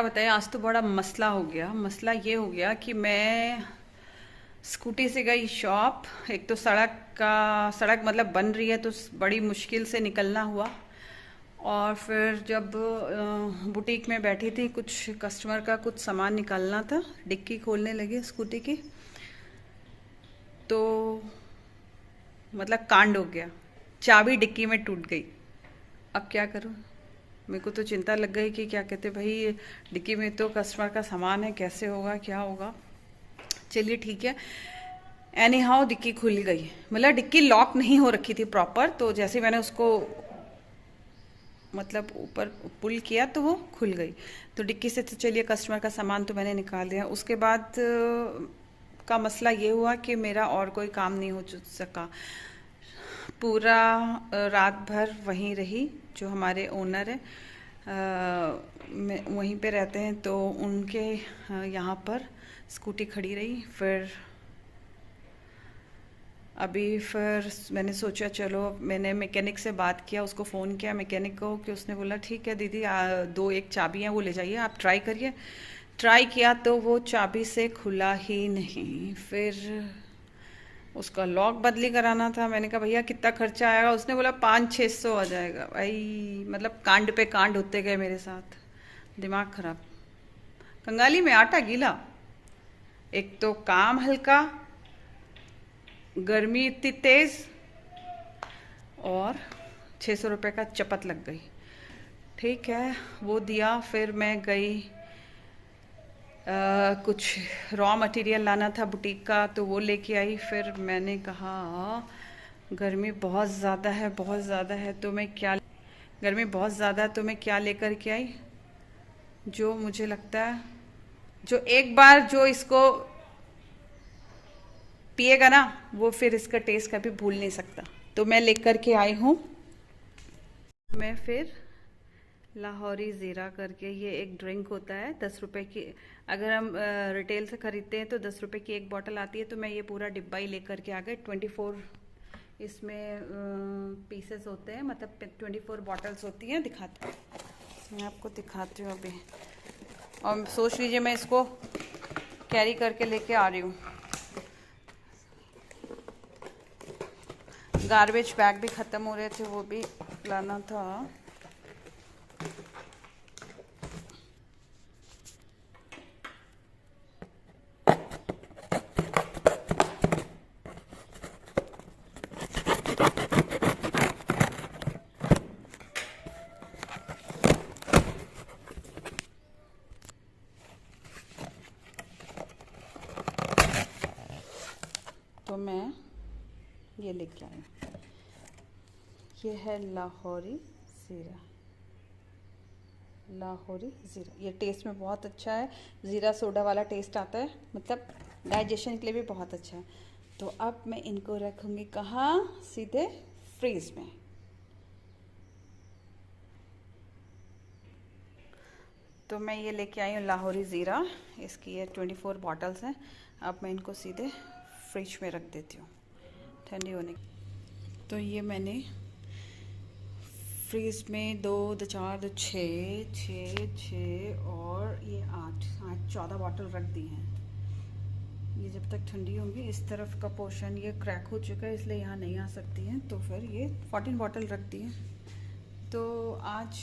क्या बताएं, आज तो बड़ा मसला हो गया। मसला ये हो गया कि मैं स्कूटी से गई शॉप। एक तो सड़क मतलब बन रही है तो बड़ी मुश्किल से निकलना हुआ। और फिर जब बुटीक में बैठी थी, कुछ कस्टमर का कुछ सामान निकालना था, डिक्की खोलने लगी स्कूटी की, तो मतलब कांड हो गया। चाबी डिक्की में टूट गई। अब क्या करूं? मेरे को तो चिंता लग गई कि क्या कहते भाई, डिक्की में तो कस्टमर का सामान है, कैसे होगा क्या होगा। चलिए ठीक है। एनी हाउ डिक्की खुल गई। मतलब डिक्की लॉक नहीं हो रखी थी प्रॉपर, तो जैसे मैंने उसको मतलब ऊपर पुल किया तो वो खुल गई। तो डिक्की से तो चलिए कस्टमर का सामान तो मैंने निकाल दिया। उसके बाद का मसला ये हुआ कि मेरा और कोई काम नहीं हो सका। पूरा रात भर वहीं रही। जो हमारे ओनर है वहीं पे रहते हैं, तो उनके यहाँ पर स्कूटी खड़ी रही। फिर मैंने सोचा चलो, मैंने मैकेनिक से बात किया, उसको फ़ोन किया मैकेनिक को, कि उसने बोला ठीक है दीदी, दो एक चाबी हैं वो ले जाइए, आप ट्राई करिए। ट्राई किया तो वो चाबी से खुला ही नहीं। फिर उसका लॉक बदली कराना था। मैंने कहा भैया कितना खर्चा आएगा? उसने बोला 500-600 आ जाएगा। भाई मतलब कांड पे कांड होते गए मेरे साथ। दिमाग खराब। कंगाली में आटा गीला। एक तो काम हल्का, गर्मी इतनी तेज, और 600 रुपये का चपत लग गई। ठीक है, वो दिया। फिर मैं गई, कुछ रॉ मटेरियल लाना था बुटीक का, तो वो लेके आई। फिर मैंने कहा गर्मी बहुत ज़्यादा है, बहुत ज़्यादा है, तो मैं क्या गर्मी बहुत ज़्यादा है तो मैं क्या लेकर के आई, जो मुझे लगता है जो एक बार जो इसको पिएगा ना, वो फिर इसका टेस्ट कभी भूल नहीं सकता। तो मैं लेकर के आई हूँ। मैं फिर लाहौरी ज़ीरा करके, ये एक ड्रिंक होता है 10 रुपए की। अगर हम रिटेल से ख़रीदते हैं तो 10 रुपए की एक बोतल आती है। तो मैं ये पूरा डिब्बा ही लेकर के आ गई। 24 इसमें पीसेस होते हैं, मतलब 24 बॉटल्स होती हैं। दिखाती हूँ, मैं आपको दिखाती हूँ अभी। और सोच लीजिए मैं इसको कैरी करके लेके आ रही हूँ। गार्बेज बैग भी ख़त्म हो रहे थे, वो भी लाना था। तो मैं ये लेके आई। ये है लाहौरी ज़ीरा। लाहौरी ज़ीरा ये टेस्ट में बहुत अच्छा है। ज़ीरा सोडा वाला टेस्ट आता है, मतलब डाइजेशन के लिए भी बहुत अच्छा है। तो अब मैं इनको रखूँगी कहाँ? सीधे फ्रीज में। तो मैं ये लेके आई हूँ लाहौरी ज़ीरा। इसकी ये 24 बॉटल्स हैं। अब मैं इनको सीधे फ्रिज में रख देती हूँ ठंडी होने। तो ये मैंने फ्रीज में 2 2 4 2 6 6 6 और ये 8 14 बॉटल रख दी हैं। ये जब तक ठंडी होंगी, इस तरफ का पोर्शन ये क्रैक हो चुका है, इसलिए यहाँ नहीं आ सकती हैं। तो फिर ये 14 बॉटल रख दी हैं। तो आज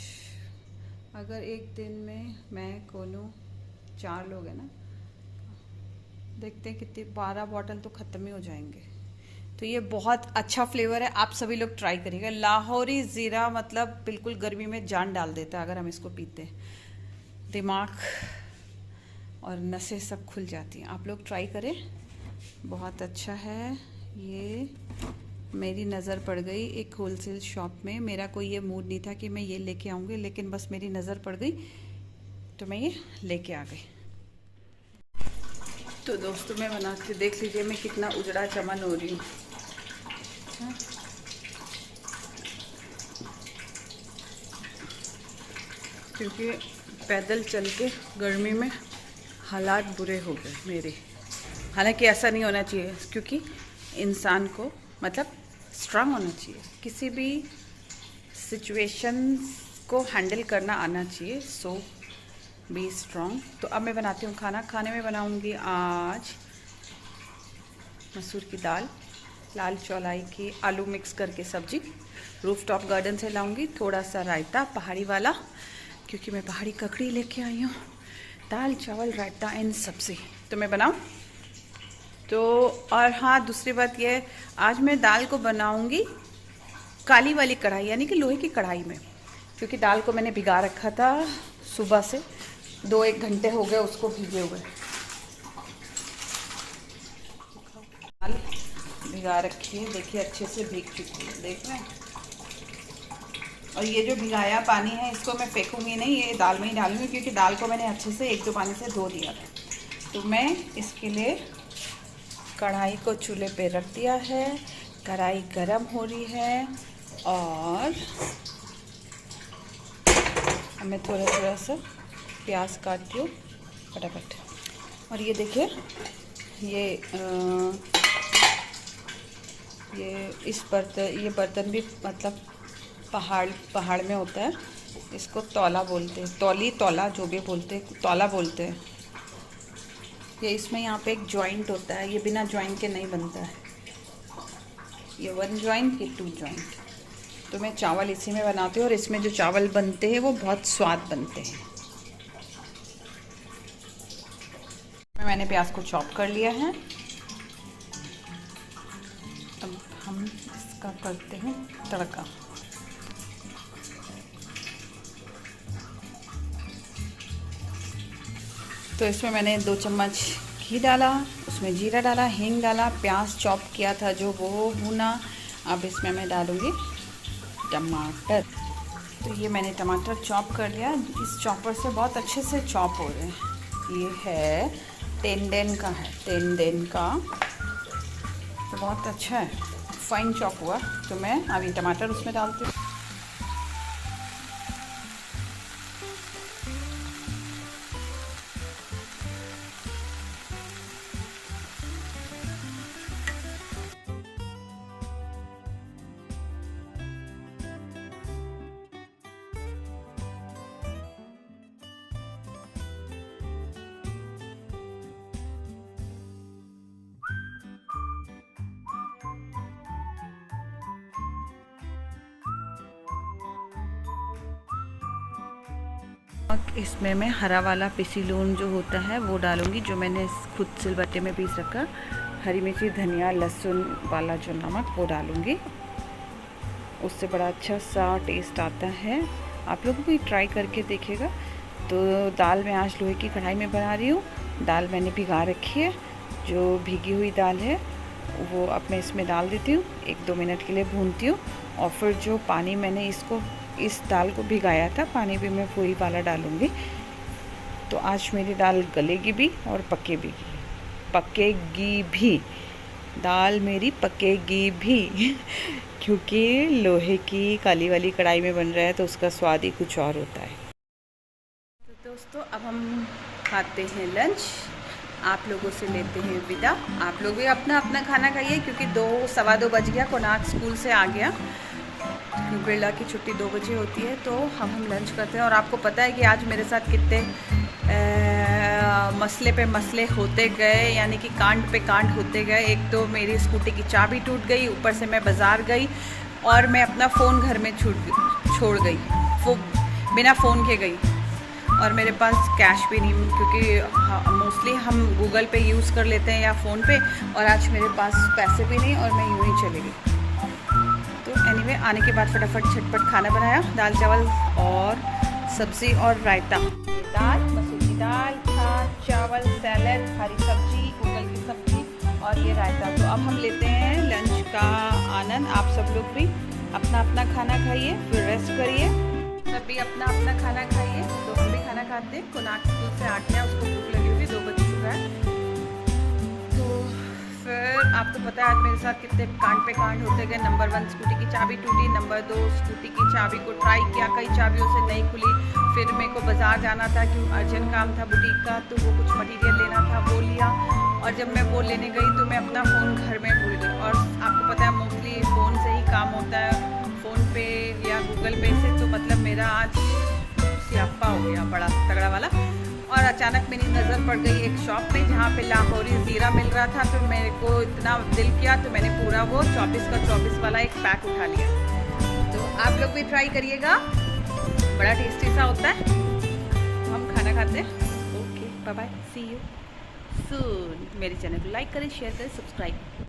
अगर एक दिन में मैं कोनू 4 लोग हैं ना, देखते हैं कितनी 12 बॉटल तो ख़त्म ही हो जाएंगे। तो ये बहुत अच्छा फ्लेवर है, आप सभी लोग ट्राई करिएगा। लाहौरी ज़ीरा मतलब बिल्कुल गर्मी में जान डाल देता है अगर हम इसको पीते हैं। दिमाग और नसें सब खुल जाती हैं। आप लोग ट्राई करें, बहुत अच्छा है। ये मेरी नज़र पड़ गई एक होलसेल शॉप में। मेरा कोई ये मूड नहीं था कि मैं ये लेके आऊँगी, लेकिन बस मेरी नज़र पड़ गई तो मैं ये लेके आ गई। तो दोस्तों मैं बना के देख लीजिए मैं कितना उजड़ा चमन हो रही हूँ। क्योंकि पैदल चल के गर्मी में हालात बुरे हो गए मेरे। हालांकि ऐसा नहीं होना चाहिए, क्योंकि इंसान को मतलब स्ट्रांग होना चाहिए, किसी भी सिचुएशन को हैंडल करना आना चाहिए। सो बी स्ट्रॉन्ग। तो अब मैं बनाती हूँ खाना। खाने में बनाऊँगी आज मसूर की दाल, लाल चौलाई की आलू मिक्स करके सब्जी, रूफटॉप गार्डन से लाऊंगी, थोड़ा सा रायता पहाड़ी वाला, क्योंकि मैं पहाड़ी ककड़ी लेके आई हूँ। दाल चावल रायता एंड सब्जी तो मैं बनाऊँ तो। और हाँ, दूसरी बात ये, आज मैं दाल को बनाऊंगी काली वाली कढ़ाई, यानी कि लोहे की कढ़ाई में, क्योंकि दाल को मैंने भिगा रखा था सुबह से, 2-1 घंटे हो गए उसको भीगे हुए। दाल भिगा रखी है, देखिए अच्छे से भीग चुकी है, देख रहे हैं। और ये जो भिगाया पानी है इसको मैं फेंकूंगी नहीं, ये दाल में ही डालूंगी, क्योंकि दाल को मैंने अच्छे से 1-2 पानी से धो दिया था। तो मैं इसके लिए कढ़ाई को चूल्हे पे रख दिया है, कढ़ाई गरम हो रही है, और मैं थोड़ा थोड़ा सा प्याज काटती हूँ फटाफट। और ये देखिए, ये बर्तन भी मतलब पहाड़ में होता है, इसको तौला बोलते हैं, तौला जो भी बोलते हैं, तौला बोलते हैं। ये इसमें यहाँ पे एक जॉइंट होता है, ये बिना जॉइंट के नहीं बनता है, ये 1 जॉइंट, ये 2 जॉइंट। तो मैं चावल इसी में बनाती हूँ, और इसमें जो चावल बनते हैं वो बहुत स्वाद बनते हैं। मैंने प्याज को चॉप कर लिया है, अब हम इसका करते हैं तड़का। तो इसमें मैंने 2 चम्मच घी डाला, उसमें जीरा डाला, हींग डाला, प्याज चॉप किया था जो वो भुना। अब इसमें मैं डालूँगी टमाटर। तो ये मैंने टमाटर चॉप कर लिया, इस चॉपर से बहुत अच्छे से चॉप हो रहे हैं। ये है टेंडेन का है, टेंडेन का, तो बहुत अच्छा है, फाइन चॉप हुआ। तो मैं अभी टमाटर उसमें डालती हूँ। इसमें मैं हरा वाला पिसी लून जो होता है वो डालूंगी, जो मैंने खुद सिलबट्टे में पीस रखा। हरी मिर्ची, धनिया, लहसुन वाला जो नमक वो डालूंगी, उससे बड़ा अच्छा सा टेस्ट आता है। आप लोगों को ट्राई करके देखिएगा। तो दाल मैं आज लोहे की कढ़ाई में बना रही हूँ। दाल मैंने भिगा रखी है, जो भीगी हुई दाल है वो अब मैं इसमें डाल देती हूँ, 1-2 मिनट के लिए भूनती हूँ। और फिर जो पानी मैंने इस दाल को भिगाया था, पानी भी मैं वही वाला डालूँगी। तो आज मेरी दाल गलेगी भी और पकेगी भी, दाल मेरी पकेगी भी क्योंकि लोहे की काली वाली कढ़ाई में बन रहा है, तो उसका स्वाद ही कुछ और होता है। तो दोस्तों, अब हम खाते हैं लंच, आप लोगों से लेते हैं विदा। आप लोग भी अपना अपना खाना खाइए, क्योंकि 2-2:15 बज गया, कोनाक स्कूल से आ गया, बिरला की छुट्टी 2 बजे होती है। तो हम लंच करते हैं। और आपको पता है कि आज मेरे साथ कितने मसले पे मसले होते गए, यानी कि कांड पे कांड होते गए। एक तो मेरी स्कूटी की चाबी टूट गई, ऊपर से मैं बाज़ार गई और मैं अपना फ़ोन घर में छोड़ गई, बिना फ़ोन के गई, और मेरे पास कैश भी नहीं, क्योंकि मोस्टली हम गूगल पे यूज़ कर लेते हैं या फ़ोन पे, और आज मेरे पास पैसे भी नहीं और मैं यूँ ही चली गई। तो एनीवे, आने के बाद फटाफट झटपट खाना बनाया, दाल चावल और सब्ज़ी और रायता, दाल, मसूर की दाल, भात, चावल, सैलड, हरी सब्जी, गूगल की सब्जी और ये रायता। तो अब हम लेते हैं लंच का आनंद। आप सब लोग भी अपना अपना खाना खाइए, फिर रेस्ट करिए, सब भी अपना अपना खाना खाइए। तो हम भी खाना खाते हैं। कोनाक स्कूल से आ गया, उसको भूख लगी हुई, 2 बज चुका है। तो फिर आपको पता है आज मेरे साथ कितने कांड पे कांड होते गए। नंबर 1 स्कूटी की चाबी टूटी, नंबर 2 स्कूटी की चाबी को ट्राई किया, कई चाबियों से नहीं खुली। फिर मेरे को बाज़ार जाना था, क्यों अर्जेंट काम था बुटीक का, तो वो कुछ मटेरियल लेना था, वो लिया। और जब मैं वो लेने गई तो मैं अपना फ़ोन घर में भूल गई। और आपको पता है मोस्टली फ़ोन से ही काम होता है, फ़ोन पे या गूगल पे से। तो मतलब मेरा आज स्यापा हो गया, बड़ा तगड़ा वाला। और अचानक मेरी नज़र पड़ गई एक शॉप में जहाँ पे लाहौरी ज़ीरा मिल रहा था। तो मेरे को इतना दिल किया तो मैंने पूरा वो 24 का 24 वाला एक पैक उठा लिया। तो आप लोग भी ट्राई करिएगा, बड़ा टेस्टी सा होता है। तो हम खाना खाते हैं। Okay bye bye, see you soon. मेरे चैनल को लाइक करें, शेयर करें, सब्सक्राइब।